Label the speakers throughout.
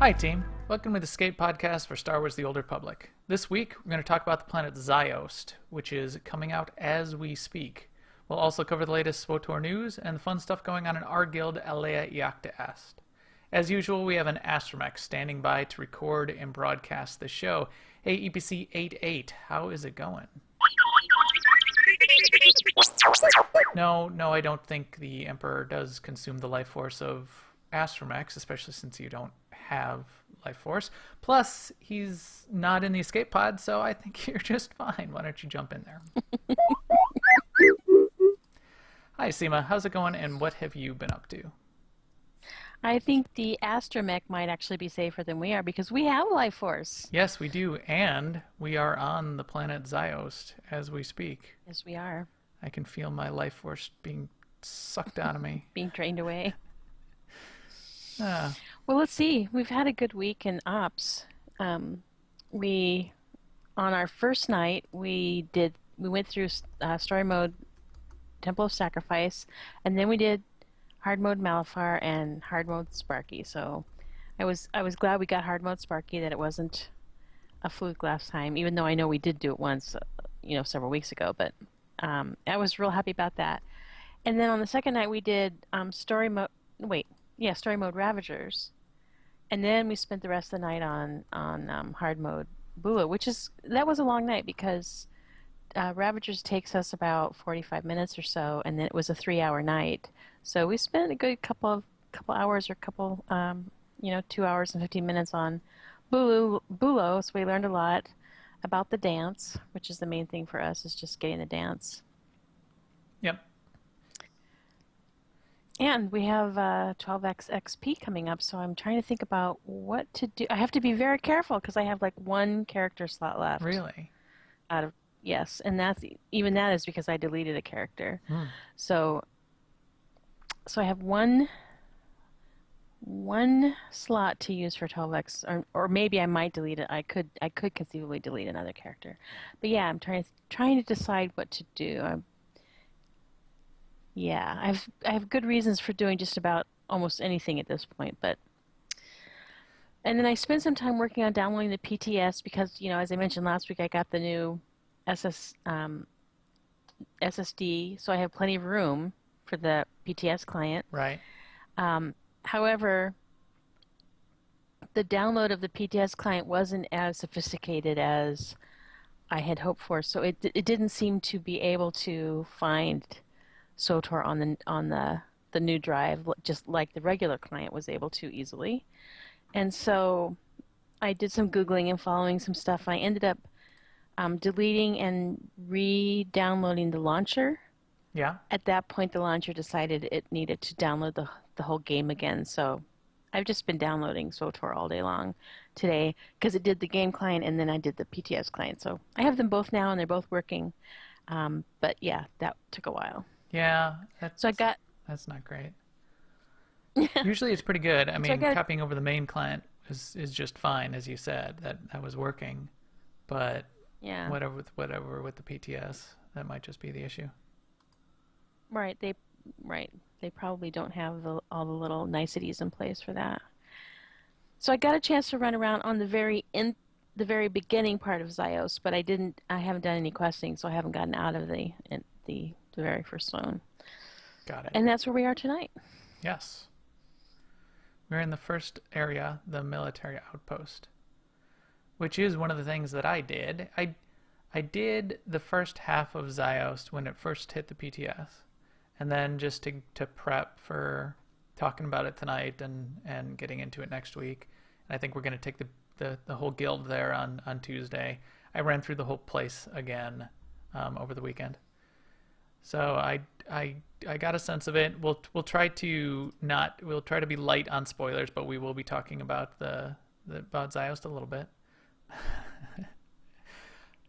Speaker 1: Hi, team. Welcome to the Escape Podcast for Star Wars The Old Republic. This week, we're going to talk about the planet Ziost, which is coming out as we speak. We'll also cover the latest SWTOR news and the fun stuff going on in our guild, Alea Iacta Est. As usual, we have an astromech standing by to record and broadcast the show. Hey, EPC 88, how is it going? No, I don't think the Emperor does consume the life force of astromechs, especially since you don't have life force. Plus, he's not in the escape pod, so I think you're just fine. Why don't you jump in there? Hi, Seema. How's it going, and what have you been up to?
Speaker 2: I think the astromech might actually be safer than we are because we have life force.
Speaker 1: Yes, we do, and we are on the planet Ziost as we speak.
Speaker 2: Yes, we are.
Speaker 1: I can feel my life force being sucked out of me.
Speaker 2: Being drained away.
Speaker 1: Ah.
Speaker 2: Well, let's see. We've had a good week in ops. We, on our first night, we went through story mode, Temple of Sacrifice, and then we did hard mode Malafar and hard mode Sparky. So I was glad we got hard mode Sparky, that it wasn't a fluke last time, even though I know we did do it once, several weeks ago. But I was real happy about that. And then on the second night we did story mode. Story mode Ravagers, and then we spent the rest of the night on hard mode Bula, that was a long night because Ravagers takes us about 45 minutes or so, and then it was a 3-hour night. So we spent a good couple hours or 2 hours and 15 minutes on Bulo. So we learned a lot about the dance, which is the main thing for us, is just getting the dance.
Speaker 1: Yep.
Speaker 2: And we have 12x XP coming up, so I'm trying to think about what to do. I have to be very careful because I have like one character slot left.
Speaker 1: Really?
Speaker 2: Yes, and that is because I deleted a character. So I have one slot to use for 12x, or maybe I might delete it. I could conceivably delete another character, but yeah, I'm trying to decide what to do. Yeah, I have good reasons for doing just about almost anything at this point, and then I spent some time working on downloading the PTS because, as I mentioned last week, I got the new SSD, so I have plenty of room for the PTS client.
Speaker 1: Right.
Speaker 2: However, the download of the PTS client wasn't as sophisticated as I had hoped for, so it didn't seem to be able to find SWTOR on the new drive, just like the regular client was able to easily. And so I did some Googling and following some stuff. I ended up deleting and re-downloading the launcher.
Speaker 1: Yeah.
Speaker 2: At that point, the launcher decided it needed to download the whole game again. So I've just been downloading SWTOR all day long today because it did the game client and then I did the PTS client. So I have them both now and they're both working. But yeah, that took a while.
Speaker 1: Yeah,
Speaker 2: that's
Speaker 1: not great. Usually it's pretty good. I mean, copying over the main client is just fine, as you said. That was working, but
Speaker 2: yeah,
Speaker 1: whatever with the PTS, that might just be the issue.
Speaker 2: Right. They probably don't have all the little niceties in place for that. So I got a chance to run around on the very beginning part of Ziost, but I haven't done any questing, so I haven't gotten out of the very first one.
Speaker 1: Got it.
Speaker 2: And that's where we are tonight.
Speaker 1: Yes. We're in the first area, the military outpost, which is one of the things that I did. I did the first half of Ziost when it first hit the PTS, and then just to prep for talking about it tonight and getting into it next week. And I think we're going to take the whole guild there on Tuesday. I ran through the whole place again over the weekend. So I got a sense of it. We'll try to be light on spoilers, but we will be talking about about Ziost a little bit.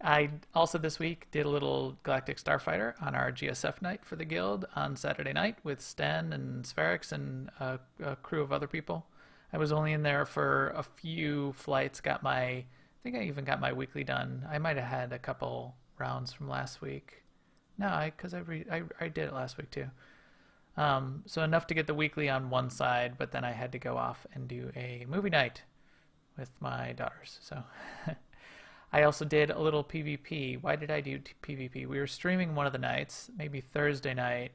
Speaker 1: I also this week did a little Galactic Starfighter on our GSF night for the guild on Saturday night with Sten and Spherix and a crew of other people. I was only in there for a few flights. I think I even got my weekly done. I might have had a couple rounds from last week. No, because I did it last week too. So enough to get the weekly on one side, but then I had to go off and do a movie night with my daughters. So I also did a little PvP. Why did I do PvP? We were streaming one of the nights, maybe Thursday night,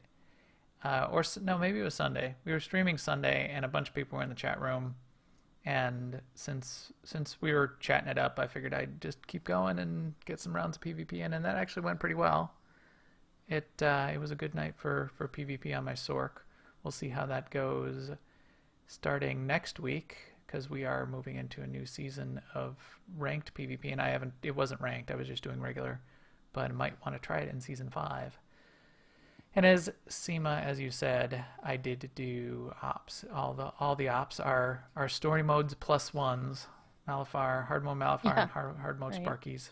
Speaker 1: or no, maybe it was Sunday. We were streaming Sunday, and a bunch of people were in the chat room. And since we were chatting it up, I figured I'd just keep going and get some rounds of PvP in, and that actually went pretty well. It was a good night for PvP on my Sork. We'll see how that goes starting next week, because we are moving into a new season of ranked PvP, and it wasn't ranked, I was just doing regular, but I might want to try it in season 5. And as Seema, as you said, I did do ops. All the ops are story modes plus ones. Malafar, hard mode Malafar,
Speaker 2: Yeah,
Speaker 1: and hard mode
Speaker 2: right.
Speaker 1: Sparkies.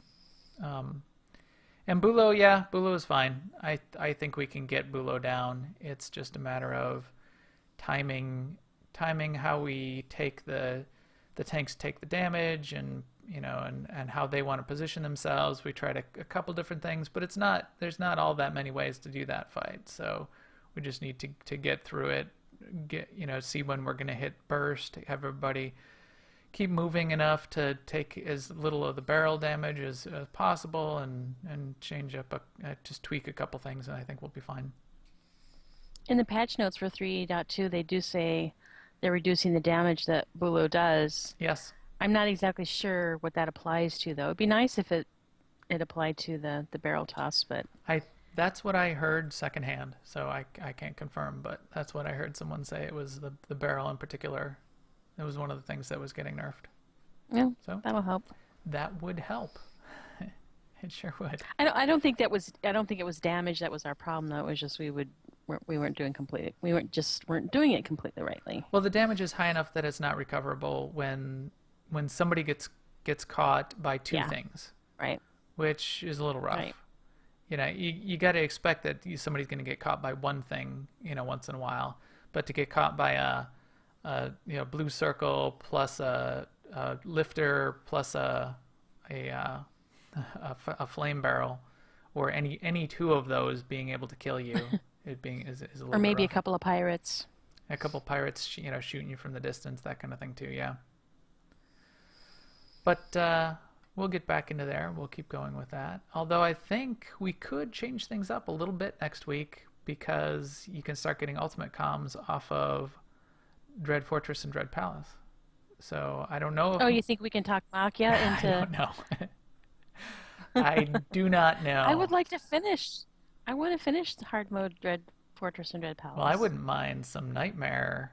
Speaker 1: And Bulo, yeah, Bulo is fine. I think we can get Bulo down. It's just a matter of timing how we take the tanks take the damage, and and how they want to position themselves. We tried a couple different things, but there's not all that many ways to do that fight. So we just need to get through it, see when we're going to hit burst, have everybody keep moving enough to take as little of the barrel damage as possible, and change up just tweak a couple things, and I think we'll be fine.
Speaker 2: In the patch notes for 3.2, they do say they're reducing the damage that Bulo does.
Speaker 1: Yes.
Speaker 2: I'm not exactly sure what that applies to, though. It'd be nice if it applied to the barrel toss, but
Speaker 1: That's what I heard secondhand, so I can't confirm, but that's what I heard someone say. It was the barrel in particular. It was one of the things that was getting nerfed.
Speaker 2: yeah,
Speaker 1: So
Speaker 2: that'll help.
Speaker 1: that would help. It sure would.
Speaker 2: I don't think it was damage that was our problem, though. It was just we weren't weren't doing it completely rightly.
Speaker 1: Well, the damage is high enough that it's not recoverable when somebody gets caught by two
Speaker 2: Yeah,
Speaker 1: things,
Speaker 2: right,
Speaker 1: which is a little rough.
Speaker 2: right.
Speaker 1: You got to expect that somebody's going to get caught by one thing, once in a while, but to get caught by a blue circle plus a lifter plus a flame barrel, or any two of those being able to kill you, is a little
Speaker 2: Or
Speaker 1: bit
Speaker 2: maybe a
Speaker 1: rough.
Speaker 2: couple of pirates.
Speaker 1: A couple pirates, shooting you from the distance, that kind of thing too. Yeah, but we'll get back into there. We'll keep going with that. Although I think we could change things up a little bit next week, because you can start getting ultimate comms off of Dread Fortress and Dread Palace. So I don't know if
Speaker 2: Oh, you think we can talk Makia
Speaker 1: I
Speaker 2: into?
Speaker 1: don't know. I do not
Speaker 2: I would
Speaker 1: know.
Speaker 2: like to finish. I want to finish the hard mode Dread Fortress and Dread
Speaker 1: Well, I
Speaker 2: Palace.
Speaker 1: wouldn't mind some Nightmare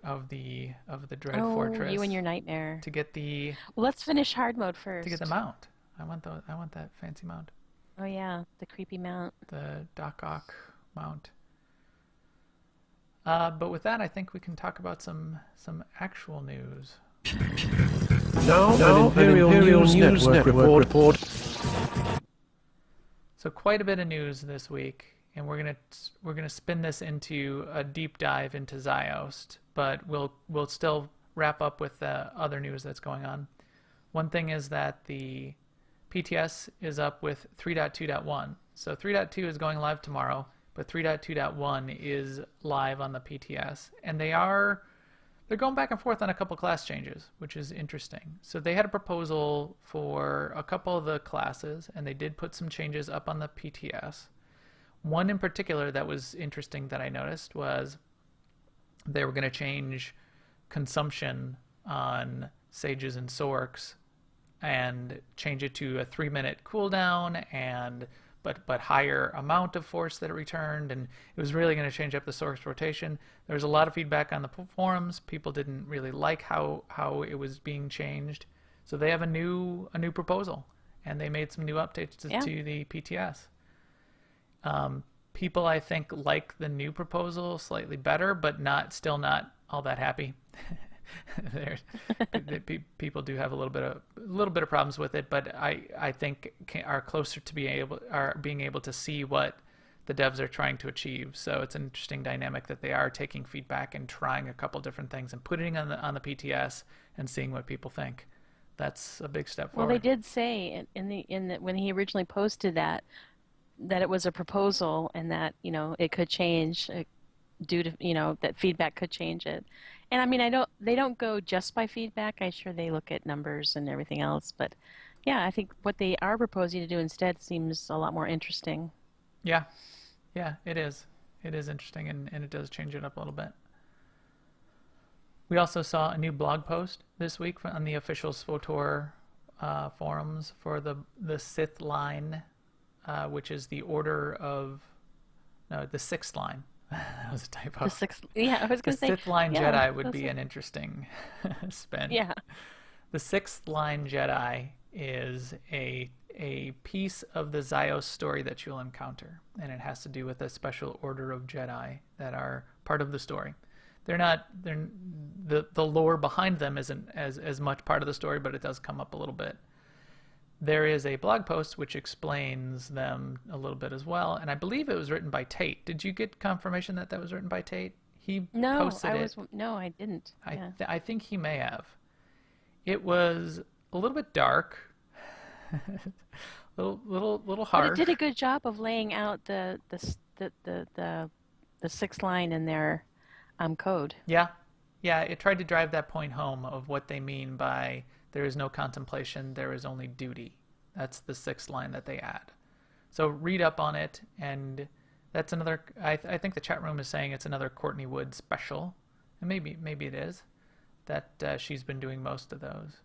Speaker 1: of the Dread
Speaker 2: Oh, you and
Speaker 1: Fortress
Speaker 2: your nightmare.
Speaker 1: to get the
Speaker 2: Well, let's finish hard mode
Speaker 1: to get the
Speaker 2: first.
Speaker 1: mount. I want that fancy mount,
Speaker 2: Oh yeah, the creepy mount.
Speaker 1: the Doc Ock mount. But with that, I think we can talk about some actual news.
Speaker 3: Now, an Imperial News Network report.
Speaker 1: So quite a bit of news this week, and we're gonna spin this into a deep dive into Ziost, but we'll still wrap up with the other news that's going on. One thing is that the PTS is up with 3.2.1. So 3.2 is going live tomorrow, but 3.2.1 is live on the PTS, and they're going back and forth on a couple class changes, which is interesting. So they had a proposal for a couple of the classes, and they did put some changes up on the PTS. One in particular that was interesting that I noticed was they were going to change consumption on sages and sorks, and change it to a 3-minute cooldown, and but higher amount of force that it returned, and it was really going to change up the sorks rotation. There was a lot of feedback on the forums. People didn't really like how it was being changed, so they have a new proposal, and they made some new updates
Speaker 2: Yeah.
Speaker 1: to the PTS. People, I think, like the new proposal slightly better, but still not all that happy. There's, people do have a little bit of problems with it, but I think are closer to being able to see what the devs are trying to achieve. So it's an interesting dynamic that they are taking feedback and trying a couple different things and putting it on the PTS and seeing what people think. That's a big step
Speaker 2: Well, they
Speaker 1: forward.
Speaker 2: did say in the when he originally posted that it was a proposal and that it could change. due to, that feedback could change it. And I mean, they don't go just by feedback. I'm sure they look at numbers and everything else, but yeah, I think what they are proposing to do instead seems a lot more interesting.
Speaker 1: Yeah, yeah, it is. It is interesting, and it does change it up a little bit. We also saw a new blog post this week on the official SWTOR forums for the Sith line, which is the order of no, the sixth line. That was a typo.
Speaker 2: The sixth, yeah, I was
Speaker 1: The
Speaker 2: gonna say,
Speaker 1: Sith line
Speaker 2: yeah,
Speaker 1: Jedi would
Speaker 2: that's
Speaker 1: be
Speaker 2: it.
Speaker 1: an interesting spin.
Speaker 2: Yeah.
Speaker 1: The sixth line Jedi is a piece of the Ziost story that you'll encounter, and it has to do with a special order of Jedi that are part of the story. They're not they're the lore behind them isn't as much part of the story, but it does come up a little bit. There is a blog post which explains them a little bit as well, and I believe it was written by Tate. Did you get confirmation that that was written by Tate? He
Speaker 2: No,
Speaker 1: posted it.
Speaker 2: no, I didn't. Yeah.
Speaker 1: I think he may have. It was a little bit dark, little
Speaker 2: But it
Speaker 1: harsh.
Speaker 2: did a good job of laying out the sixth line in their code.
Speaker 1: Yeah, yeah. It tried to drive that point home of what they mean by there is no contemplation, there is only duty. That's the sixth line that they add. So read up on it, and that's another. I think the chat room is saying it's another Courtney Wood special, and maybe it is that she's been doing most of those.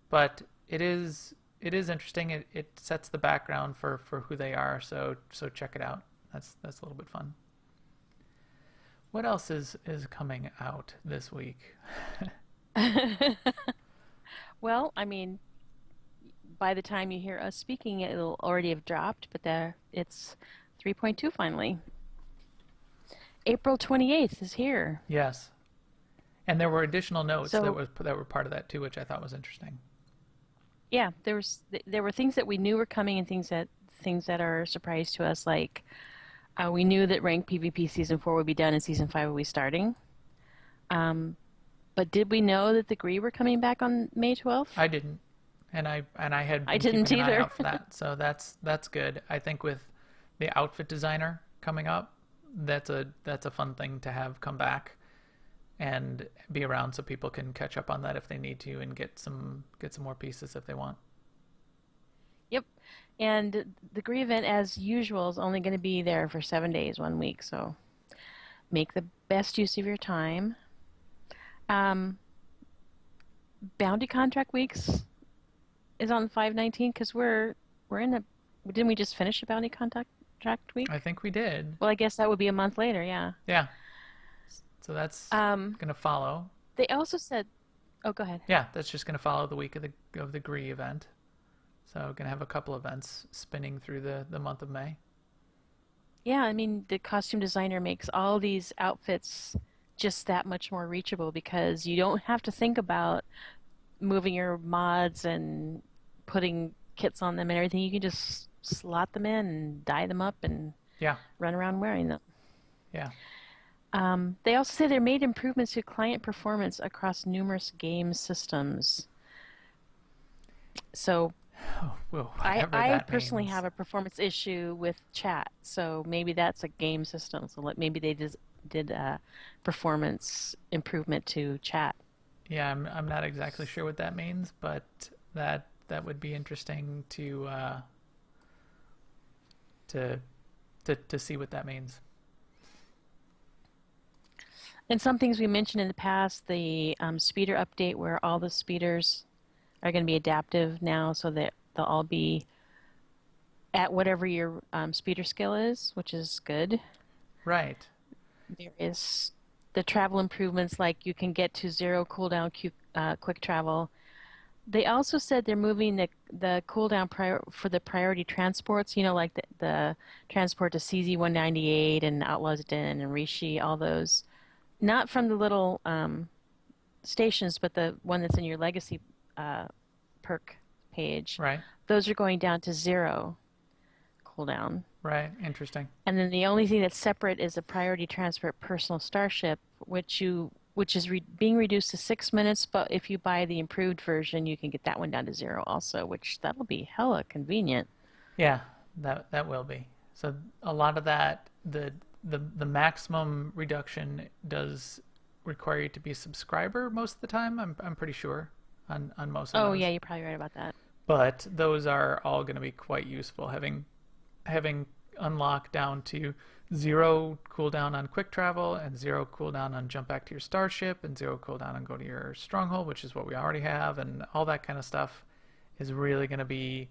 Speaker 1: But it is interesting. It sets the background for who they are. So check it out. That's a little bit fun. What else is coming out this week?
Speaker 2: Well, I mean, by the time you hear us speaking, it'll already have dropped, but it's 3.2 finally. April 28th is here.
Speaker 1: Yes, and there were additional notes
Speaker 2: So,
Speaker 1: that were part of that too, which I thought was interesting.
Speaker 2: yeah, there were things that we knew were coming and things that are a surprise to us, like we knew that ranked PvP season 4 would be done and season 5 would be starting. Um, but did we know that the Gree were coming back on May 12th?
Speaker 1: I didn't, and I had
Speaker 2: I
Speaker 1: been keeping
Speaker 2: didn't
Speaker 1: an eye
Speaker 2: either.
Speaker 1: out for that. So that's good. I think with the outfit designer coming up, that's a fun thing to have come back and be around so people can catch up on that if they need to and get some more pieces if they want.
Speaker 2: Yep. And the Gree event, as usual, is only going to be there for 7 days, 1 week. So make the best use of your time. Um, Bounty contract weeks is on 5/19 because we're in a didn't we just finish a bounty contract
Speaker 1: I
Speaker 2: week?
Speaker 1: think we did.
Speaker 2: Well, I guess that would be a month later, yeah.
Speaker 1: Yeah. So that's
Speaker 2: Um,
Speaker 1: gonna follow.
Speaker 2: they also said, oh, go ahead.
Speaker 1: Yeah, that's just gonna follow the week of the Gree event. So gonna have a couple events spinning through the month of May.
Speaker 2: Yeah, I mean, the costume designer makes all these outfits just that much more reachable because you don't have to think about moving your mods and putting kits on them and everything. You can just slot them in and dye them up and
Speaker 1: Yeah,
Speaker 2: run around wearing them.
Speaker 1: yeah.
Speaker 2: They also say they made improvements to client performance across numerous game systems. So
Speaker 1: Oh, whoa,
Speaker 2: I,
Speaker 1: whatever
Speaker 2: I
Speaker 1: that
Speaker 2: personally
Speaker 1: means.
Speaker 2: have a performance issue with chat, so maybe that's a game system. So maybe they did a performance improvement to chat.
Speaker 1: Yeah, I'm not exactly sure what that means, but that would be interesting to to see what that means.
Speaker 2: And some things we mentioned in the past, the speeder update where all the speeders are going to be adaptive now so that they'll all be at whatever your speeder skill is, which is good.
Speaker 1: Right.
Speaker 2: There is the travel improvements, like you can get to zero cooldown quick travel. They also said they're moving the cooldown for the priority transports, like the transport to CZ-198 and Outlaw's Den and Rishi, all those. Not from the little stations, but the one that's in your legacy perk page.
Speaker 1: Right.
Speaker 2: Those are going down to zero cooldown.
Speaker 1: Right. Interesting.
Speaker 2: And then the only thing that's separate is a priority transport personal starship, which is being reduced to 6 minutes. But if you buy the improved version, you can get that one down to zero also, which that'll be hella convenient.
Speaker 1: Yeah, that will be. So a lot of that the maximum reduction does require you to be a subscriber most of the time. I'm pretty sure on most of
Speaker 2: Oh
Speaker 1: those.
Speaker 2: yeah, you're probably right about that.
Speaker 1: But those are all going to be quite useful. Having unlocked down to 0 cooldown on quick travel and 0 cooldown on jump back to your starship and 0 cooldown on go to your stronghold, which is what we already have, and all that kind of stuff is really going to be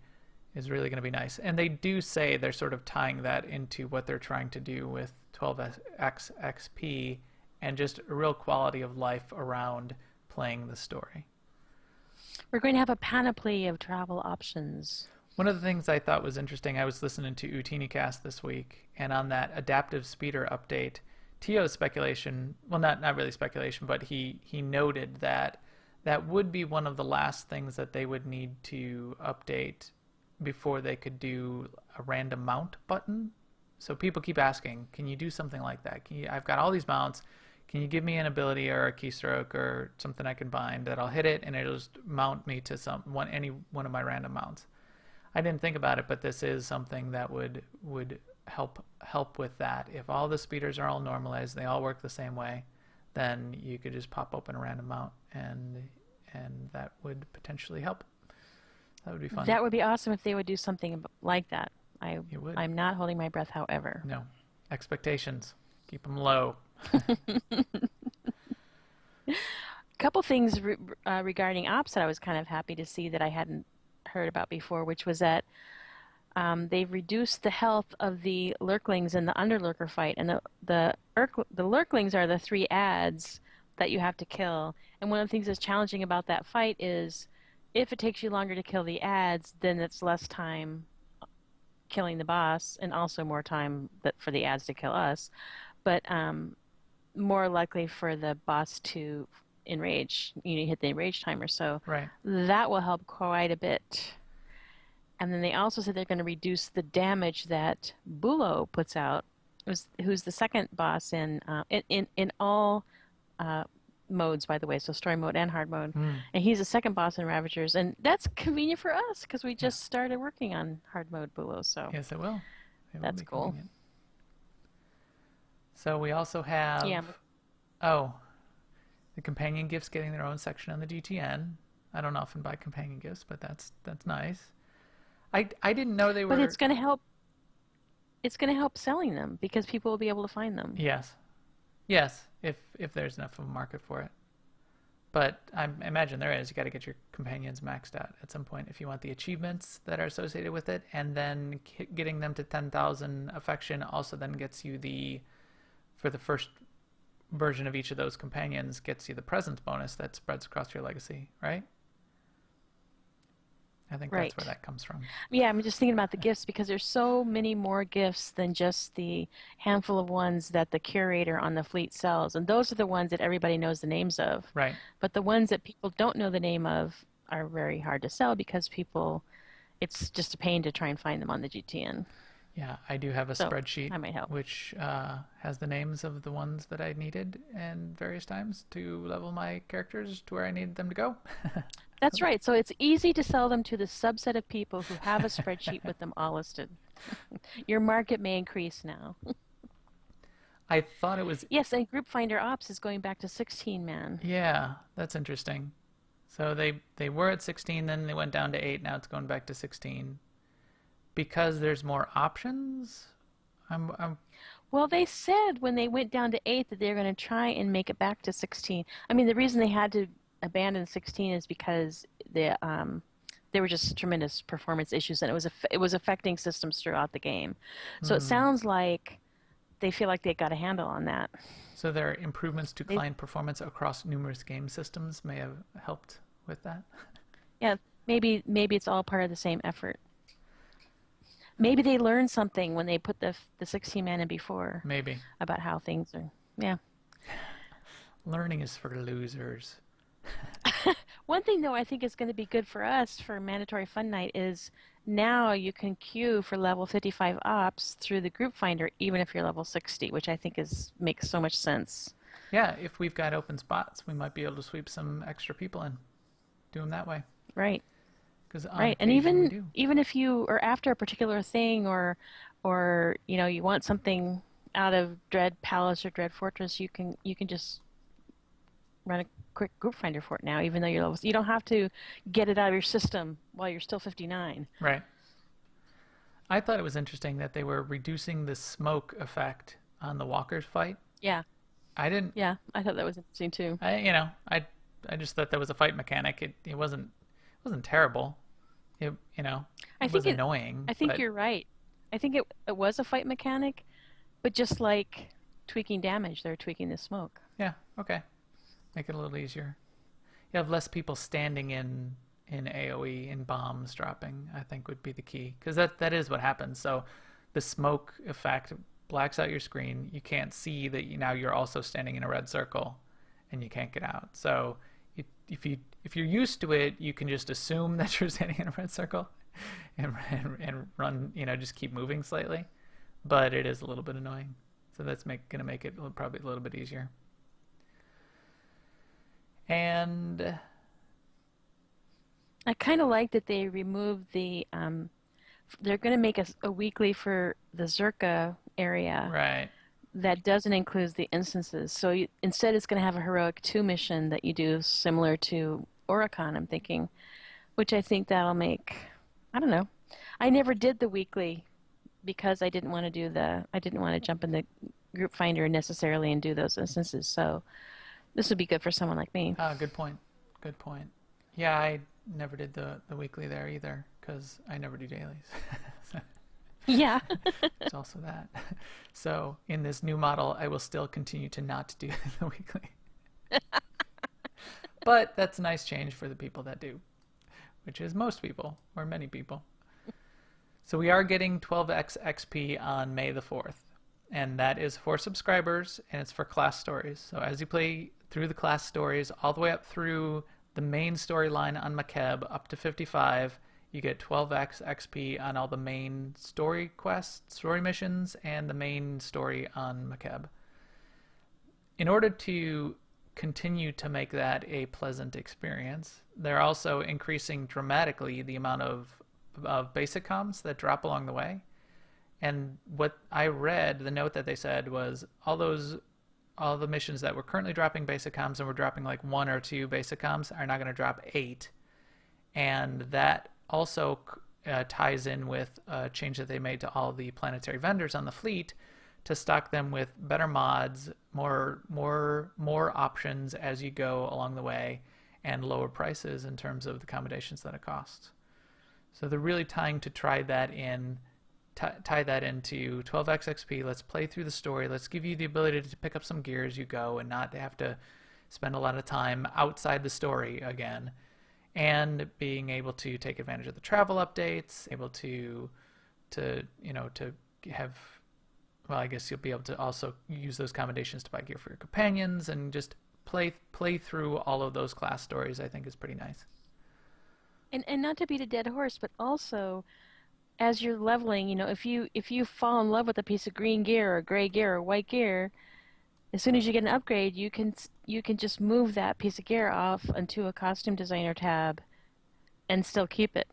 Speaker 1: nice. And they do say they're sort of tying that into what they're trying to do with 12x XP and just a real quality of life around playing the story.
Speaker 2: We're going to have a panoply of travel options.
Speaker 1: One of the things I thought was interesting, I was listening to UtiniCast this week, and on that adaptive speeder update, Tio's speculation, well, not really speculation, but he noted that that would be one of the last things that they would need to update before they could do a random mount button. So people keep asking, can you do something like that? I've got all these mounts. Can you give me an ability or a keystroke or something I can bind that I'll hit it and it'll just mount me to any one of my random mounts? I didn't think about it, but this is something that would help with that. If all the speeders are all normalized, they all work the same way, then you could just pop open a random mount and that would potentially help. That would be fun.
Speaker 2: That would be awesome if they would do something like that.
Speaker 1: It would.
Speaker 2: I'm not holding my breath, however.
Speaker 1: No. Expectations. Keep them low.
Speaker 2: A couple things regarding ops that I was kind of happy to see that I hadn't heard about before, which was that they've reduced the health of the lurklings in the underlurker fight, and the lurklings are the 3 ads that you have to kill. And one of the things that's challenging about that fight is if it takes you longer to kill the ads, then it's less time killing the boss, and also more time for the ads to kill us, but more likely for the boss to enrage. You hit the enrage timer, so
Speaker 1: right.
Speaker 2: That will help quite a bit. And then they also said they're going to reduce the damage that Bulo puts out, who's the second boss in all modes, by the way, so story mode and hard mode. And he's the second boss in Ravagers, and that's convenient for us because we just started working on hard mode Bulo. So
Speaker 1: yes, it will.
Speaker 2: That's cool.
Speaker 1: Convenient. So we also have the companion gifts getting their own section on the GTN. I don't often buy companion gifts, but that's nice. I didn't know they were.
Speaker 2: But it's going to help. It's going to help selling them because people will be able to find them.
Speaker 1: Yes, if there's enough of a market for it. But I imagine there is. You got to get your companions maxed out at some point if you want the achievements that are associated with it, and then getting them to 10,000 affection also then gets you for the first version of each of those companions, gets you the presence bonus that spreads across your legacy, right? I think that's where that comes from.
Speaker 2: Yeah, I'm just thinking about the gifts because there's so many more gifts than just the handful of ones that the curator on the fleet sells. And those are the ones that everybody knows the names of.
Speaker 1: Right.
Speaker 2: But the ones that people don't know the name of are very hard to sell because it's just a pain to try and find them on the GTN.
Speaker 1: Yeah, I do have a spreadsheet
Speaker 2: that might help.
Speaker 1: which has the names of the ones that I needed and various times to level my characters to where I needed them to go.
Speaker 2: That's right. So it's easy to sell them to the subset of people who have a spreadsheet with them all listed. Your market may increase now.
Speaker 1: I thought it was...
Speaker 2: Yes, and Group Finder Ops is going back to 16-man.
Speaker 1: Yeah, that's interesting. So they were at 16, then they went down to 8, now it's going back to 16. Because there's more options?
Speaker 2: Well, they said when they went down to 8 that they're going to try and make it back to 16. I mean, the reason they had to abandon 16 is because there were just tremendous performance issues, and it was affecting systems throughout the game. So it sounds like they feel like they got a handle on that.
Speaker 1: So their improvements to client performance across numerous game systems may have helped with that?
Speaker 2: Yeah, maybe it's all part of the same effort. Maybe they learned something when they put the 16-man in before.
Speaker 1: Maybe.
Speaker 2: About how things are. Yeah.
Speaker 1: Learning is for losers.
Speaker 2: One thing, though, I think is going to be good for us for Mandatory Fun Night is now you can queue for level 55 ops through the Group Finder, even if you're level 60, which I think makes so much sense.
Speaker 1: Yeah, if we've got open spots, we might be able to sweep some extra people in. Do them that way.
Speaker 2: Right.
Speaker 1: Right,
Speaker 2: and even if you are after a particular thing or you want something out of Dread Palace or Dread Fortress, you can just run a quick group finder for it now, even though you're level. You don't have to get it out of your system while you're still 59.
Speaker 1: Right. I thought it was interesting that they were reducing the smoke effect on the walkers fight.
Speaker 2: Yeah,
Speaker 1: I didn't.
Speaker 2: yeah, I thought that was interesting too.
Speaker 1: I just thought that was a fight mechanic. It wasn't terrible. It
Speaker 2: I
Speaker 1: it
Speaker 2: think
Speaker 1: was annoying.
Speaker 2: I think
Speaker 1: but
Speaker 2: you're right. I think it was a fight mechanic, but just like tweaking damage, they're tweaking the smoke.
Speaker 1: yeah, okay. Make it a little easier. You have less people standing in AOE in bombs dropping, I think would be the key, because that is what happens. So the smoke effect blacks out your screen. You can't see that now you're also standing in a red circle, and you can't get out. So if you're used to it, you can just assume that you're standing in a red circle, and run. Just keep moving slightly, but it is a little bit annoying. So that's gonna make it probably a little bit easier. And
Speaker 2: I kind of like that they removed the. They're going to make a weekly for the Zerka area
Speaker 1: right.
Speaker 2: that doesn't include the instances. So instead, it's going to have a heroic 2 mission that you do similar to Oricon. I'm thinking, which I think that'll make. I don't know. I never did the weekly because I didn't want to do I didn't want to jump in the group finder necessarily and do those instances. So this would be good for someone like me.
Speaker 1: Good point. Good point. Yeah, I never did the weekly there either because I never do dailies.
Speaker 2: Yeah.
Speaker 1: It's also that. So in this new model, I will still continue to not do the weekly. But that's a nice change for the people that do, which is most people or many people. So we are getting 12x XP on May the 4th. And that is for subscribers, and it's for class stories. So as you play through the class stories, all the way up through the main storyline on Makeb, up to 55, you get 12x XP on all the main story quests, story missions, and the main story on Makeb. In order to continue to make that a pleasant experience, they're also increasing dramatically the amount of basic comms that drop along the way. And what I read, the note that they said was all the missions that were currently dropping basic comms and were dropping like 1 or 2 basic comms are now going to drop 8. And that also ties in with a change that they made to all the planetary vendors on the fleet to stock them with better mods, more options as you go along the way, and lower prices in terms of the accommodations that it costs. So they're really trying to tie that into 12x XP. Let's play through the story. Let's give you the ability to pick up some gear as you go and not have to spend a lot of time outside the story again. And being able to take advantage of the travel updates, able to have, well, I guess you'll be able to also use those accommodations to buy gear for your companions and just play through all of those class stories. I think is pretty nice.
Speaker 2: And not to beat a dead horse, but also as you're leveling, if you fall in love with a piece of green gear or gray gear or white gear, as soon as you get an upgrade, you can just move that piece of gear off onto a costume designer tab and still keep it.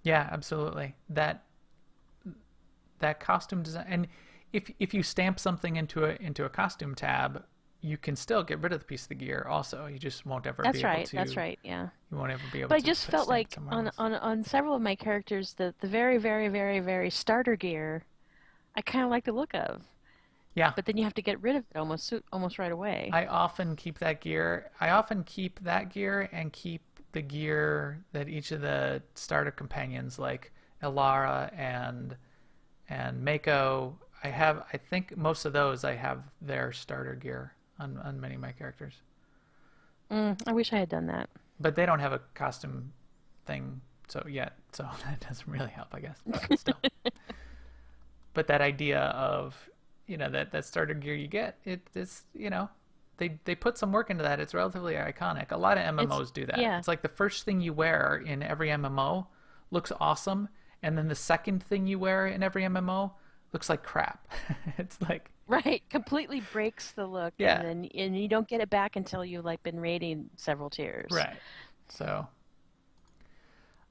Speaker 1: Yeah, absolutely. That costume design, and if you stamp something into a costume tab, you can still get rid of the piece of the gear also. You just won't ever be able to.
Speaker 2: That's right, yeah.
Speaker 1: You won't ever be able
Speaker 2: But
Speaker 1: to.
Speaker 2: I just felt like
Speaker 1: on
Speaker 2: several of my characters, the very, very, very, very starter gear, I kind of like the look of.
Speaker 1: Yeah.
Speaker 2: But then you have to get rid of it almost right away.
Speaker 1: I often keep that gear. I often keep that gear and keep the gear that each of the starter companions, like Elara and Mako, I think most of those I have their starter gear on many of my characters.
Speaker 2: I wish I had done that.
Speaker 1: But they don't have a costume thing so that doesn't really help, I guess. But still. But that idea of, that starter gear you get, it's they put some work into that. It's relatively iconic. A lot of MMOs do that.
Speaker 2: Yeah.
Speaker 1: It's like the first thing you wear in every MMO looks awesome, and then the second thing you wear in every MMO looks like crap. It's like
Speaker 2: right, completely breaks the look.
Speaker 1: Yeah.
Speaker 2: And you don't get it back until you've been raiding several tiers.
Speaker 1: Right. So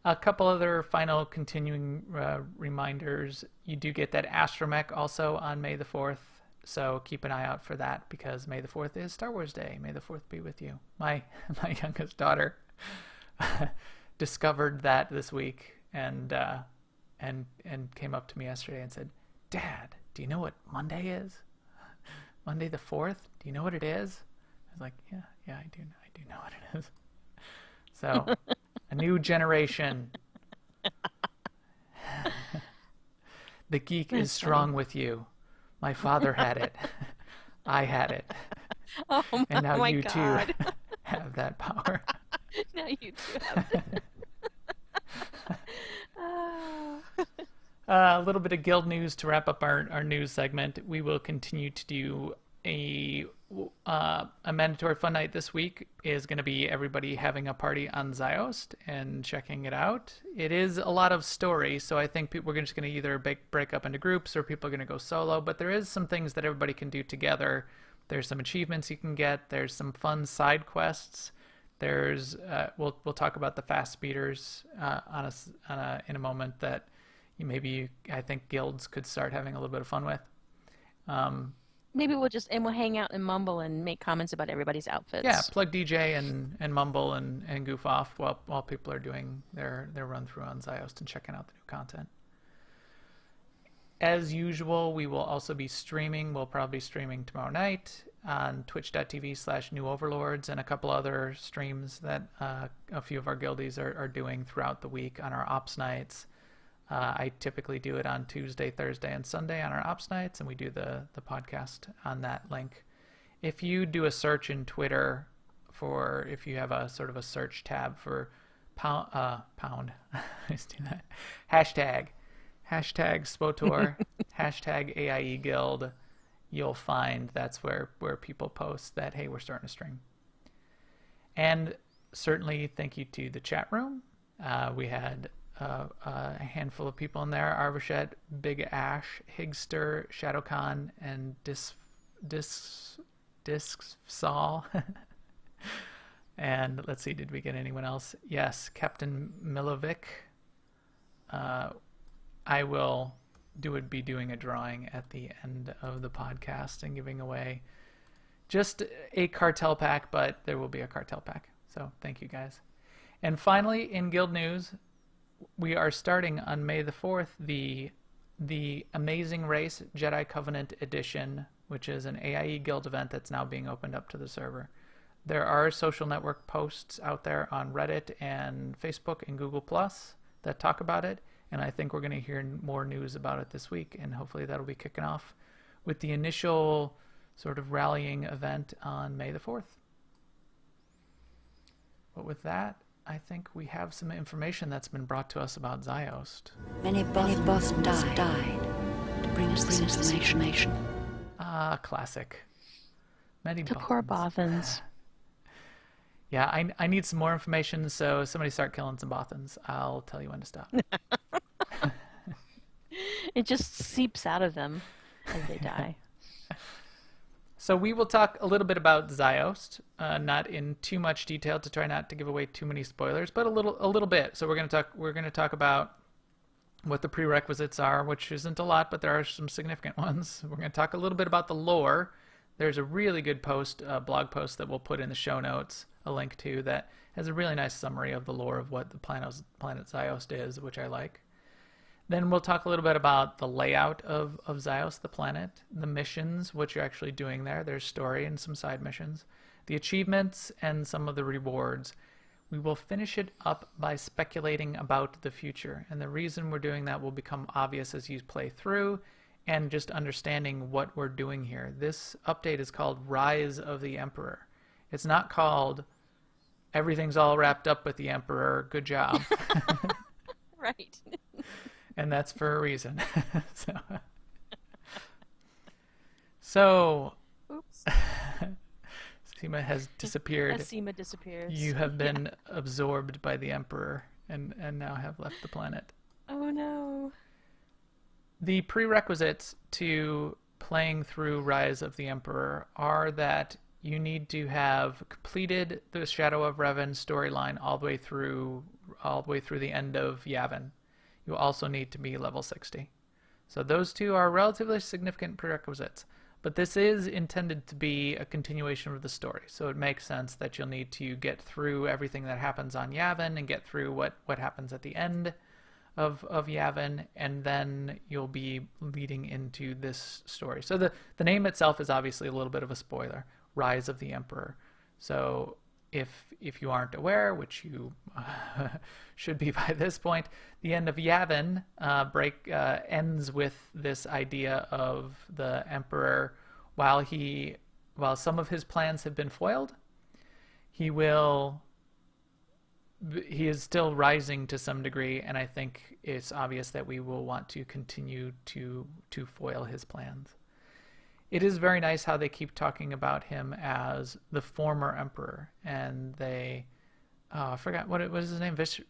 Speaker 1: A couple other final continuing reminders. You do get that astromech also on May the 4th. So keep an eye out for that because May the 4th is Star Wars Day. May the 4th be with you. My youngest daughter discovered that this week and came up to me yesterday and said, "Dad, do you know what Monday is? Monday the 4th? Do you know what it is?" I was like, "Yeah, I do know what it is." So, a new generation. The geek is strong with you. My father had it. I had it.
Speaker 2: Oh
Speaker 1: and now
Speaker 2: my
Speaker 1: you
Speaker 2: God.
Speaker 1: too have that power.
Speaker 2: Now you too have it. Oh.
Speaker 1: A little bit of guild news to wrap up our news segment. We will continue to do a mandatory fun night this week. Is going to be everybody having a party on Ziost and checking it out. It is a lot of story, so I think we're just going to either break up into groups or people are going to go solo, but there is some things that everybody can do together. There's some achievements you can get. There's some fun side quests. There's we'll talk about the fast speeders in a moment that I think guilds could start having a little bit of fun with.
Speaker 2: Maybe we'll hang out and mumble and make comments about everybody's outfits.
Speaker 1: Yeah, plug DJ and mumble and goof off while people are doing their run through on Ziost and checking out the new content. As usual, we will also be streaming. We'll probably be streaming tomorrow night on twitch.tv/newoverlords and a couple other streams that a few of our guildies are doing throughout the week on our ops nights. I typically do it on Tuesday, Thursday, and Sunday on our ops nights, and we do the podcast on that link. If you do a search in Twitter if you have a sort of a search tab for pound, let's do that. Hashtag SWTOR, hashtag AIE Guild, you'll find that's where people post that, hey, we're starting to stream. And certainly thank you to the chat room. We had a handful of people in there: Arvashet, Big Ash, Higster, Shadowcon, and Disc And let's see, did we get anyone else? Yes, Captain Milovic. I will be doing a drawing at the end of the podcast and giving away just a cartel pack, but there will be a cartel pack. So thank you guys. And finally, in guild news, we are starting on May the 4th the Amazing Race Jedi Covenant Edition, which is an AIE guild event that's now being opened up to the server. There are social network posts out there on Reddit and Facebook and Google Plus that talk about it, and I think we're going to hear more news about it this week, and hopefully that'll be kicking off with the initial sort of rallying event on May the 4th. But with that, I think we have some information that's been brought to us about Ziost.
Speaker 4: Many Bothans died to bring us this information.
Speaker 1: Ah, classic. Many
Speaker 2: The poor
Speaker 1: Bothans.
Speaker 2: Bothans.
Speaker 1: Yeah, I need some more information, so somebody start killing some Bothans. I'll tell you when to stop.
Speaker 2: It just seeps out of them as they die.
Speaker 1: So we will talk a little bit about Ziost, not in too much detail to try not to give away too many spoilers, but a little bit. So we're going to talk about what the prerequisites are, which isn't a lot, but there are some significant ones. We're going to talk a little bit about the lore. There's a really good blog post that we'll put in the show notes, a link to, that has a really nice summary of the lore of what the planet Ziost is, which I like. Then we'll talk a little bit about the layout of Ziost, the planet, the missions, what you're actually doing there. There's story and some side missions, the achievements, and some of the rewards. We will finish it up by speculating about the future, and the reason we're doing that will become obvious as you play through and just understanding what we're doing here. This update is called Rise of the Emperor. It's not called Everything's All Wrapped Up with the Emperor, good job.
Speaker 2: Right.
Speaker 1: And that's for a reason. So
Speaker 2: Oops.
Speaker 1: Seema has disappeared.
Speaker 2: Seema disappears.
Speaker 1: You have been absorbed by the Emperor and now have left the planet.
Speaker 2: Oh no.
Speaker 1: The prerequisites to playing through Rise of the Emperor are that you need to have completed the Shadow of Revan storyline all the way through all the way through the end of Yavin, you also need to be level 60. So those two are relatively significant prerequisites. But this is intended to be a continuation of the story, so it makes sense that you'll need to get through everything that happens on Yavin and get through what happens at the end of Yavin, and then you'll be leading into this story. So the name itself is obviously a little bit of a spoiler, Rise of the Emperor. So if you aren't aware, which you should be by this point, the end of Yavin ends with this idea of the Emperor, while some of his plans have been foiled, he is still rising to some degree, and I think it's obvious that we will want to continue to foil his plans. It is very nice how they keep talking about him as the former emperor, and they I forgot what is his name.
Speaker 2: Vitiate.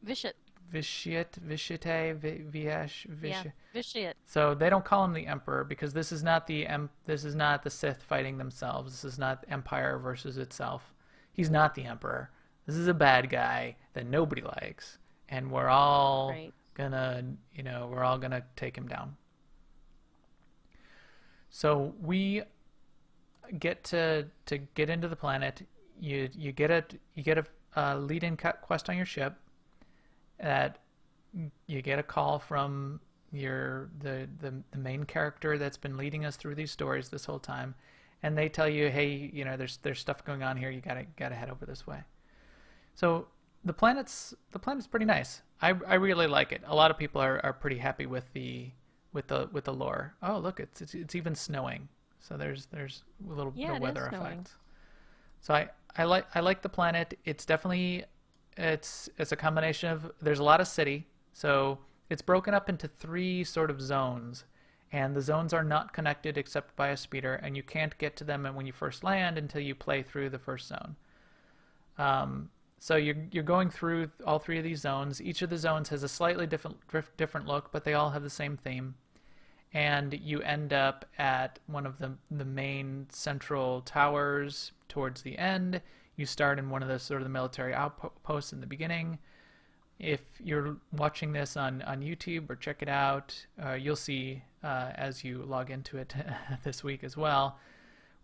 Speaker 1: Vitiate.
Speaker 2: Vitiate.
Speaker 1: So they don't call him the emperor because this is not the Sith fighting themselves. This is not Empire versus itself. He's not the emperor. This is a bad guy that nobody likes, and we're all gonna take him down. So we get to get into the planet. You get a lead-in quest on your ship. That you get a call from the main character that's been leading us through these stories this whole time, and they tell you, hey, there's stuff going on here. You gotta head over this way. So the planet's pretty nice. I really like it. A lot of people are pretty happy with the lore. Oh, look, it's even snowing. So there's a little bit of weather effects. So I like the planet. It's definitely it's a combination of, there's a lot of city. So it's broken up into 3 sort of zones, and the zones are not connected except by a speeder, and you can't get to them when you first land until you play through the first zone. So you're going through all 3 of these zones. Each of the zones has a slightly different look, but they all have the same theme. And you end up at one of the main central towers towards the end. You start in one of the sort of the military outposts in the beginning. If you're watching this on YouTube or check it out, you'll see as you log into it this week as well.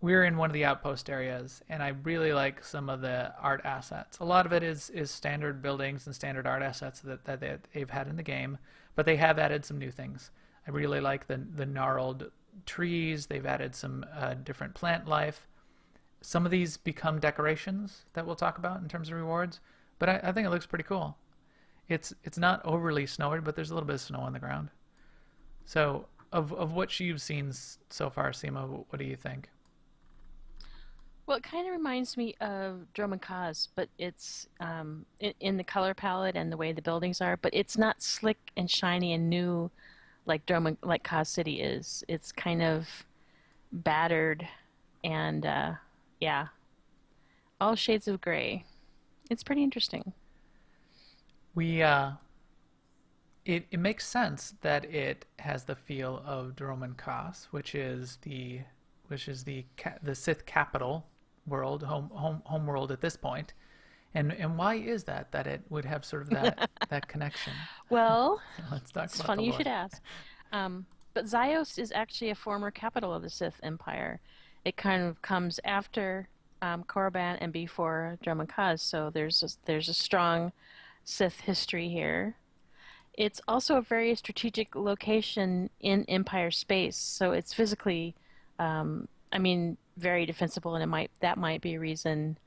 Speaker 1: We're in one of the outpost areas, and I really like some of the art assets. A lot of it is standard buildings and standard art assets that they've had in the game, but they have added some new things. I really like the gnarled trees. They've added some different plant life. Some of these become decorations that we'll talk about in terms of rewards, but I think it looks pretty cool. It's not overly snowy, but there's a little bit of snow on the ground. So of what you've seen so far, Seema, what do you think?
Speaker 2: Well, it kind of reminds me of Dromund Kaas, but it's in the color palette and the way the buildings are, but it's not slick and shiny and new like Kaas City is. It's kind of battered and all shades of gray. It's pretty interesting.
Speaker 1: It makes sense that it has the feel of Dromund Kaas, which is the Sith capital world, home world at this point. And why is that it would have sort of that connection?
Speaker 2: Well,
Speaker 1: let's talk
Speaker 2: it's
Speaker 1: about
Speaker 2: funny
Speaker 1: the
Speaker 2: you
Speaker 1: lore.
Speaker 2: should ask. But Ziost is actually a former capital of the Sith Empire. It kind of comes after Korriban and before Dromund Kaas, so there's a strong Sith history here. It's also a very strategic location in Empire space, so it's physically, very defensible, and that might be a reason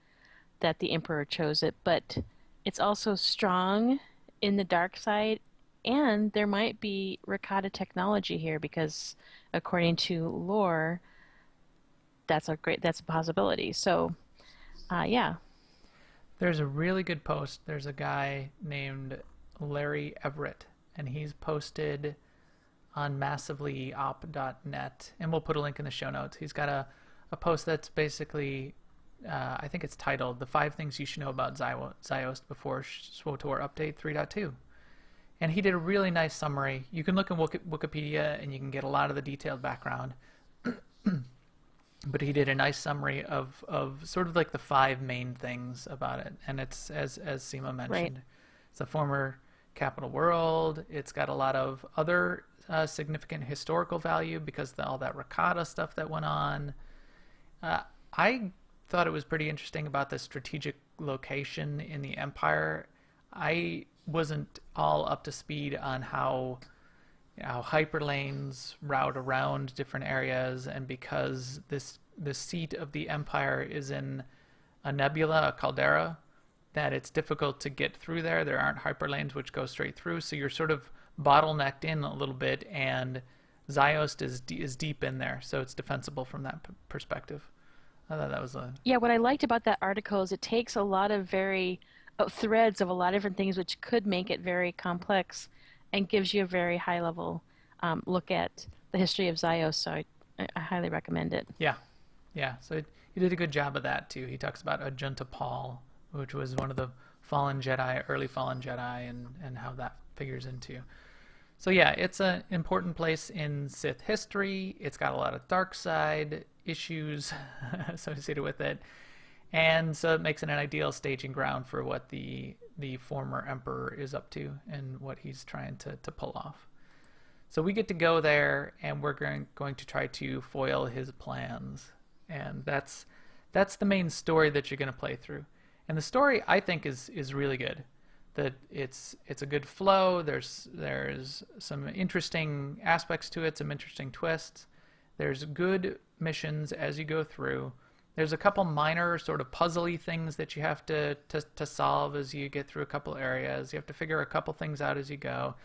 Speaker 2: that the Emperor chose it. But it's also strong in the dark side, and there might be Rakata technology here because, according to lore, that's a possibility. So, yeah.
Speaker 1: There's a really good post. There's a guy named Larry Everett, and he's posted on massivelyop.net, and we'll put a link in the show notes. He's got a post that's basically, I think it's titled, The 5 Things You Should Know About Ziost Before SWTOR Update 3.2. And he did a really nice summary. You can look in Wikipedia, and you can get a lot of the detailed background. but he did a nice summary of sort of like the 5 main things about it. And it's, as Seema mentioned,
Speaker 2: Right.
Speaker 1: it's a former capital world. It's got a lot of other significant historical value because all that Rakata stuff that went on. I thought it was pretty interesting about the strategic location in the Empire. I wasn't all up to speed on how hyperlanes route around different areas, and because the seat of the Empire is in a nebula, a caldera, that it's difficult to get through there. There aren't hyperlanes which go straight through, so you're sort of bottlenecked in a little bit, and Ziost is deep in there, so it's defensible from that perspective. I thought that was a
Speaker 2: Yeah, what I liked about that article is it takes a lot of very threads of a lot of different things, which could make it very complex, and gives you a very high level look at the history of Ziost. So I highly recommend it.
Speaker 1: yeah. So he did a good job of that too. He talks about Ajunta Paul, which was one of the fallen Jedi, early fallen Jedi, and how that figures into. So yeah, it's an important place in Sith history. It's got a lot of dark side issues associated with it, and so it makes it an ideal staging ground for what the former emperor is up to and what he's trying to pull off. So we get to go there, and we're going to try to foil his plans, and that's the main story that you're going to play through. And the story, I think, is really good. That it's a good flow. There's some interesting aspects to it, some interesting twists. There's good missions as you go through. There's a couple minor sort of puzzly things that you have to solve as you get through a couple areas. You have to figure a couple things out as you go.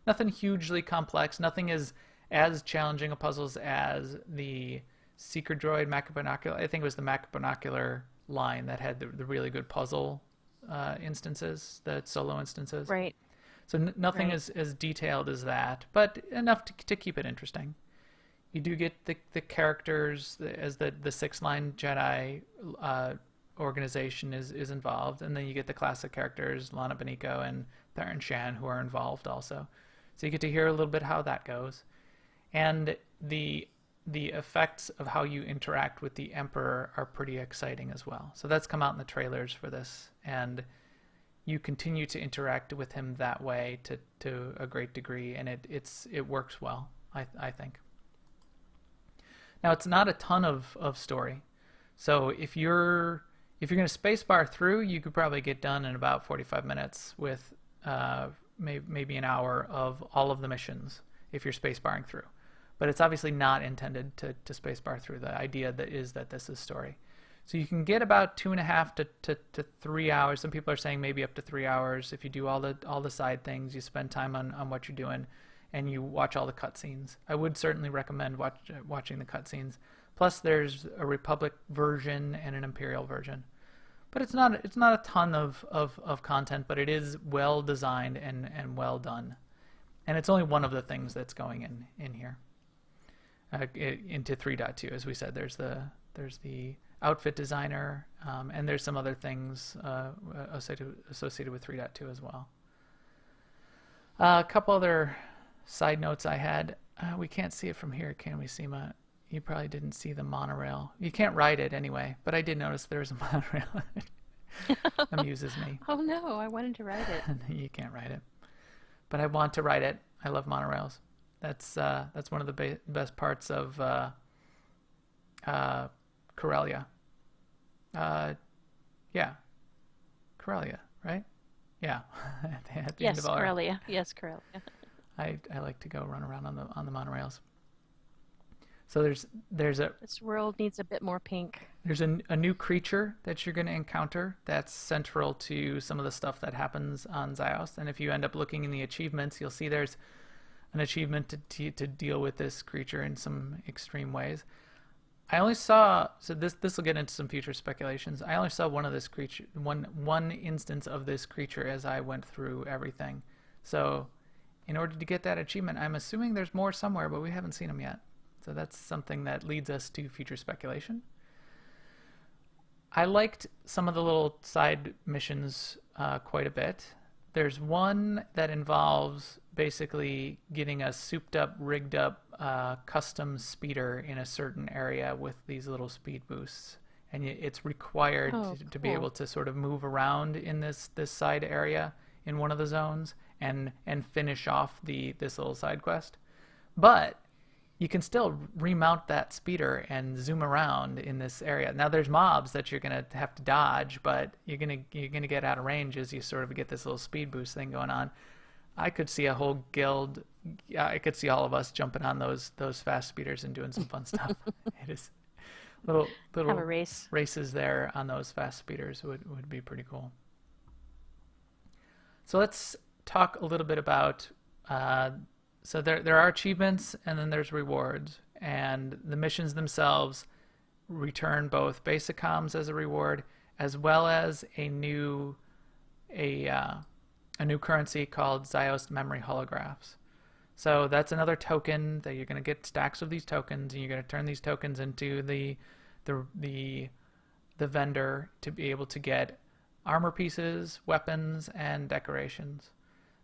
Speaker 1: Nothing hugely complex. Nothing is as challenging a puzzles as the Seeker Droid Macabinocular. I think it was the Macabinocular line that had the really good puzzle instances, the solo instances.
Speaker 2: Right.
Speaker 1: So nothing
Speaker 2: Right.
Speaker 1: as detailed as that, but enough to keep it interesting. You do get the characters as the 6-line Jedi organization is involved, and then you get the classic characters, Lana Beniko and Theron Shan, who are involved also. So you get to hear a little bit how that goes. And the effects of how you interact with the Emperor are pretty exciting as well. So that's come out in the trailers for this, and you continue to interact with him that way to a great degree, and it works well, I think. Now, it's not a ton of story, so if you're going to spacebar through, you could probably get done in about 45 minutes with maybe an hour of all of the missions if you're spacebarring through. But it's obviously not intended to spacebar through. The idea that this is story. So you can get about 2.5 to 3 hours. Some people are saying maybe up to 3 hours if you do all the side things, you spend time on what you're doing, and you watch all the cutscenes. I would certainly recommend watching the cutscenes. Plus, there's a Republic version and an Imperial version. But it's not a ton of content, but it is well designed and well done. And it's only one of the things that's going in here. Into 3.2, as we said, there's the outfit designer, and there's some other things associated with 3.2 as well. A couple other side notes I had. We can't see it from here, can we, Seema? You probably didn't see the monorail. You can't ride it anyway, but I did notice there's a monorail. Amuses me.
Speaker 2: Oh no, I wanted to write it.
Speaker 1: You can't ride it, but I want to ride it. I love monorails. That's one of the best parts of Corellia. Yeah, Corellia, right? Yeah. At the end
Speaker 2: Yes,
Speaker 1: of our,
Speaker 2: Corellia. Yes, Corellia.
Speaker 1: I like to go run around on the monorails. So there's a
Speaker 2: This world needs a bit more pink.
Speaker 1: There's a new creature that you're going to encounter that's central to some of the stuff that happens on Ziost. And if you end up looking in the achievements, you'll see there's an achievement to deal with this creature in some extreme ways. I only saw, so this will get into some future speculations. I only saw one instance of this creature as I went through everything. So in order to get that achievement, I'm assuming there's more somewhere, but we haven't seen them yet. So that's something that leads us to future speculation. I liked some of the little side missions quite a bit. There's one that involves basically getting a souped up, rigged up custom speeder in a certain area with these little speed boosts, and it's required to be able to sort of move around in this side area in one of the zones and finish off this little side quest. But you can still remount that speeder and zoom around in this area. Now there's mobs that you're gonna have to dodge, but you're gonna get out of range as you sort of get this little speed boost thing going on. I could see a whole guild. I could see all of us jumping on those fast speeders and doing some fun stuff. It is little
Speaker 2: Have a race.
Speaker 1: races there on those fast speeders would be pretty cool. So let's talk a little bit about. So there are achievements and then there's rewards, and the missions themselves return both basic comms as a reward as well as a new currency called Ziost memory holographs. So that's another token that you're going to get stacks of these tokens, and you're going to turn these tokens into the vendor to be able to get armor pieces, weapons, and decorations.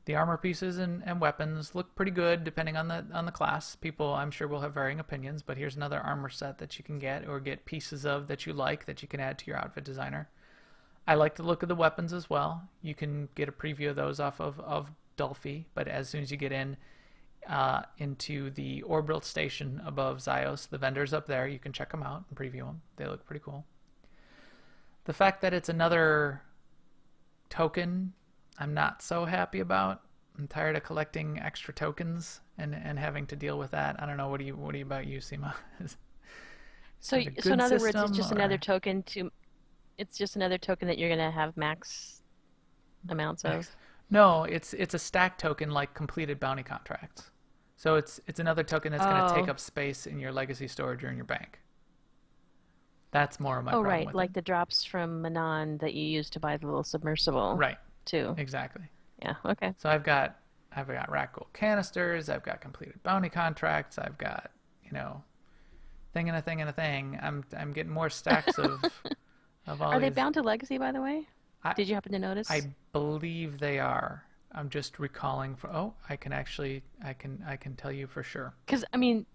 Speaker 1: The armor pieces and weapons look pretty good depending on the class. People, I'm sure, will have varying opinions, but here's another armor set that you can get or get pieces of that you like that you can add to your outfit designer. I like the look of the weapons as well. You can get a preview of those off of Dolphy, but as soon as you get into the orbital station above Ziost, the vendors up there, you can check them out and preview them. They look pretty cool. The fact that it's another token, I'm not so happy about. I'm tired of collecting extra tokens and having to deal with that. I don't know. What do you about you, Seema?
Speaker 2: So in other words, it's just another token to. It's just another token that you're gonna have max amounts of.
Speaker 1: No, it's a stack token like completed bounty contracts. So it's another token that's going to take up space in your legacy storage or in your bank. That's more of my problem with
Speaker 2: like the drops from Manon that you use to buy the little submersible.
Speaker 1: Right.
Speaker 2: Too.
Speaker 1: Exactly.
Speaker 2: Yeah. Okay.
Speaker 1: So I've got rack gold canisters. I've got completed bounty contracts. I've got thing and a thing and a thing. I'm getting more stacks of all.
Speaker 2: Are they bound to legacy, by the way? Did you happen to notice?
Speaker 1: I believe they are. I'm just recalling. I can tell you for sure.
Speaker 2: Because I mean,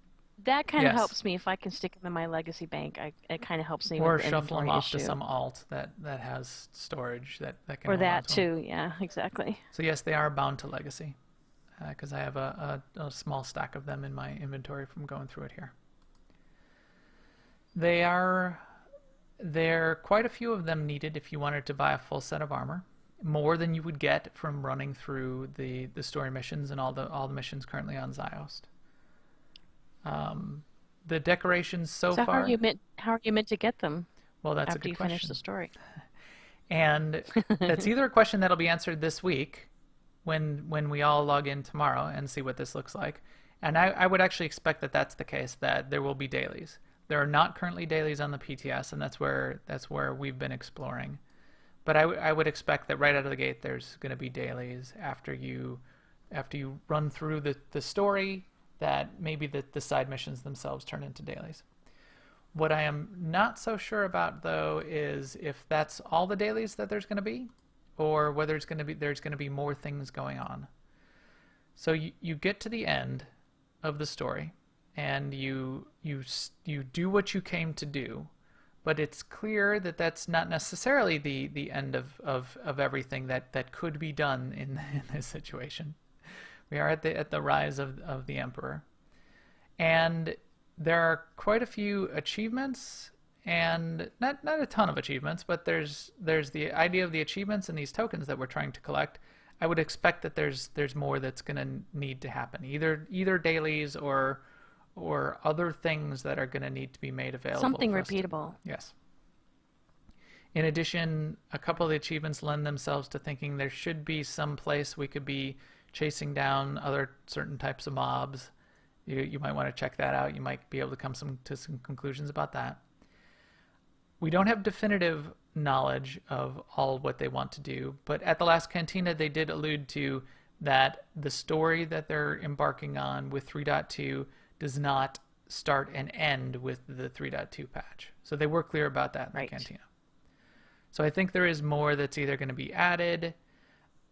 Speaker 2: that kind of helps me if I can stick them in my legacy bank. It kind of helps me.
Speaker 1: Or
Speaker 2: with the
Speaker 1: shuffle them off
Speaker 2: issue.
Speaker 1: to some alt that has storage that can.
Speaker 2: Or that too. Yeah, exactly.
Speaker 1: So yes, they are bound to legacy, because I have a small stack of them in my inventory from going through it here. There are quite a few of them needed if you wanted to buy a full set of armor, more than you would get from running through the story missions and all the missions currently on Ziost. The decorations so far.
Speaker 2: How are you meant to get them?
Speaker 1: Well, that's
Speaker 2: after
Speaker 1: a good question.
Speaker 2: You finish the story.
Speaker 1: And that's either a question that'll be answered this week, when we all log in tomorrow and see what this looks like, and I would actually expect that that's the case, that there will be dailies. There are not currently dailies on the PTS, and that's where we've been exploring. But I would expect that right out of the gate there's going to be dailies after you run through the story, that maybe the side missions themselves turn into dailies. What I am not so sure about, though, is if that's all the dailies that there's going to be, or whether there's going to be more things going on. So you get to the end of the story, and you do what you came to do, but it's clear that that's not necessarily the end of everything that could be done in this situation. We are at the rise of the Emperor, and there are quite a few achievements, and not a ton of achievements, but there's the idea of the achievements and these tokens that we're trying to collect. I would expect that there's more that's going to need to happen, either dailies or other things that are going to need to be made available.
Speaker 2: Something repeatable.
Speaker 1: Yes. In addition, a couple of the achievements lend themselves to thinking there should be some place we could be chasing down other certain types of mobs. You might want to check that out. You might be able to come to some conclusions about that. We don't have definitive knowledge of all what they want to do, but at the last Cantina they did allude to that the story that they're embarking on with 3.2 does not start and end with the 3.2 patch. So they were clear about that in the Cantina. So I think there is more that's either going to be added.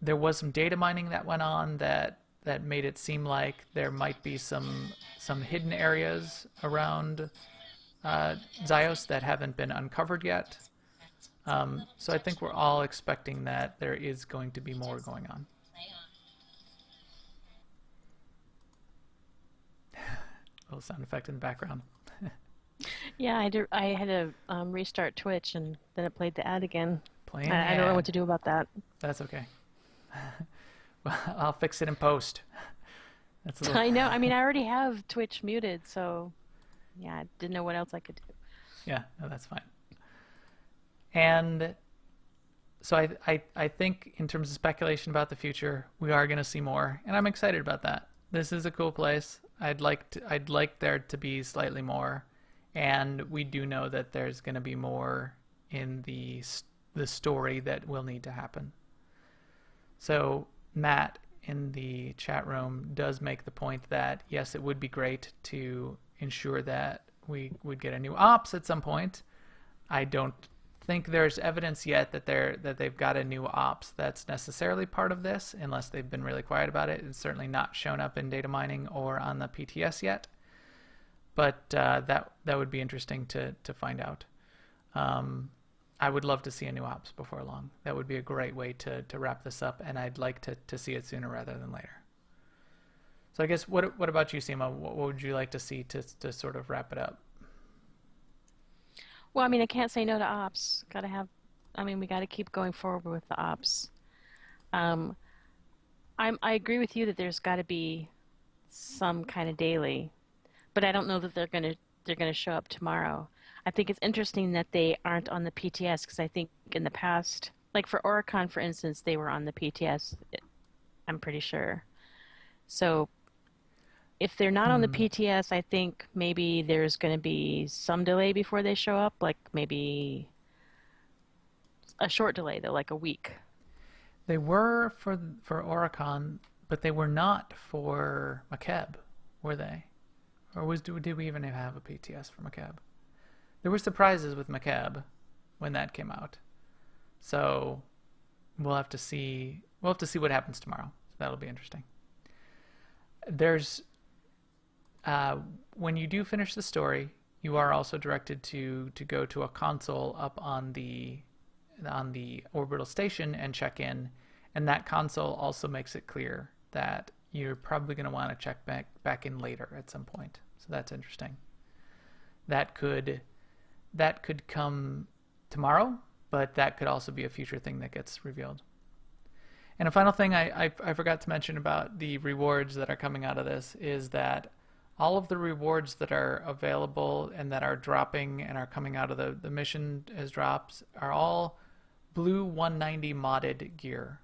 Speaker 1: There was some data mining that went on that that made it seem like there might be some hidden areas around Ziost that haven't been uncovered yet. So I think we're all expecting that there is going to be more going on. Little sound effect in the background.
Speaker 2: Yeah, I had to restart Twitch, and then it played the ad again.
Speaker 1: Playing
Speaker 2: I don't know what to do about that.
Speaker 1: That's okay. Well, I'll fix it in post. That's a little...
Speaker 2: I know. I mean, I already have Twitch muted, so yeah, I didn't know what else I could do.
Speaker 1: Yeah, no, that's fine. And so I think in terms of speculation about the future, we are going to see more, and I'm excited about that. This is a cool place. I'd like there to be slightly more, and we do know that there's going to be more in the story that will need to happen. So Matt in the chat room does make the point that yes, it would be great to ensure that we would get a new ops at some point. I don't think there's evidence yet that they've got a new ops that's necessarily part of this, unless they've been really quiet about it. It's certainly not shown up in data mining or on the PTS yet, but that would be interesting to find out. I would love to see a new ops before long. That would be a great way to wrap this up, and I'd like to see it sooner rather than later. So I guess what about you, Seema? What would you like to see to sort of wrap it up?
Speaker 2: Well, I mean, I can't say no to ops. We got to keep going forward with the ops. I agree with you that there's got to be some kind of daily, but I don't know that they're gonna show up tomorrow. I think it's interesting that they aren't on the PTS, because I think in the past, like for Oricon, for instance, they were on the PTS, I'm pretty sure. So if they're not on the PTS, I think maybe there's going to be some delay before they show up, like maybe a short delay, though, like a week.
Speaker 1: They were for Oricon, but they were not for Makeb, were they? Or did we even have a PTS for Makeb? There were surprises with Makeb when that came out, so we'll have to see. We'll have to see what happens tomorrow. So that'll be interesting. There's when you do finish the story, you are also directed to go to a console up on the orbital station and check in, and that console also makes it clear that you're probably going to want to check back in later at some point. So that's interesting. That could come tomorrow, but that could also be a future thing that gets revealed. And a final thing I forgot to mention about the rewards that are coming out of this is that all of the rewards that are available and that are dropping and are coming out of the mission as drops are all blue 190 modded gear,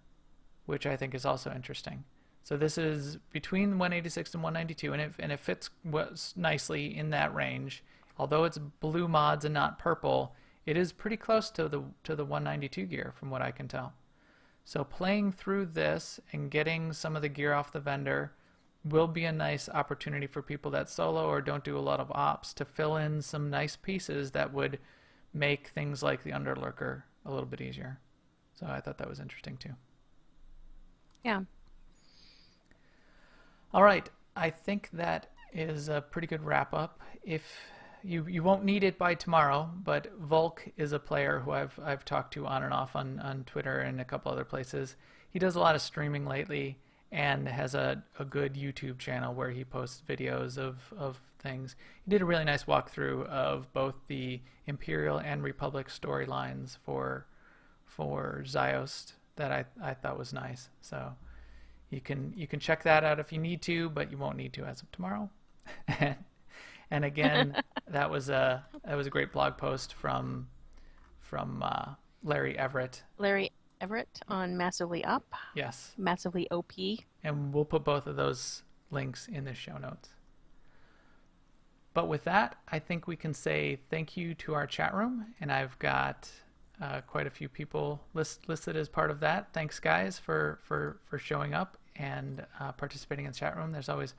Speaker 1: which I think is also interesting. So this is between 186 and 192, and it fits nicely in that range. Although it's blue mods and not purple, it is pretty close to the 192 gear from what I can tell. So playing through this and getting some of the gear off the vendor will be a nice opportunity for people that solo or don't do a lot of ops to fill in some nice pieces that would make things like the Underlurker a little bit easier. So I thought that was interesting too.
Speaker 2: Yeah.
Speaker 1: All right. I think that is a pretty good wrap up. If you won't need it by tomorrow, but Volk is a player who I've talked to on and off on Twitter and a couple other places. He does a lot of streaming lately and has a good YouTube channel where he posts videos of things. He did a really nice walkthrough of both the Imperial and Republic storylines for Ziost that I thought was nice. So you can check that out if you need to, but you won't need to as of tomorrow. And again, that was a great blog post from Larry Everett.
Speaker 2: Larry Everett on Massively Up.
Speaker 1: Yes.
Speaker 2: Massively OP.
Speaker 1: And we'll put both of those links in the show notes. But with that, I think we can say thank you to our chat room, and I've got quite a few people listed as part of that. Thanks, guys, for showing up and participating in the chat room. There's always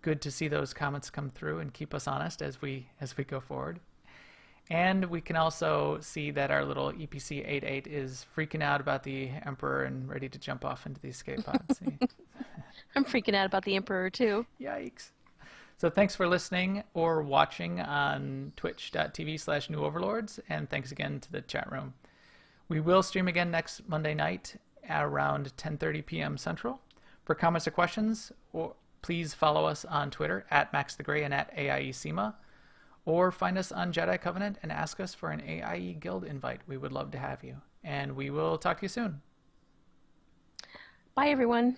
Speaker 1: good to see those comments come through and keep us honest as we go forward. And we can also see that our little EPC 88 is freaking out about the Emperor and ready to jump off into the escape pod. See?
Speaker 2: I'm freaking out about the Emperor too.
Speaker 1: Yikes. So thanks for listening or watching on twitch.tv/New Overlords, and thanks again to the chat room. We will stream again next Monday night at around 10:30 p.m. Central. For comments or questions, please follow us on Twitter at MaxTheGray and at AIESEMA, or find us on Jedi Covenant and ask us for an AIE Guild invite. We would love to have you. And we will talk to you soon.
Speaker 2: Bye, everyone.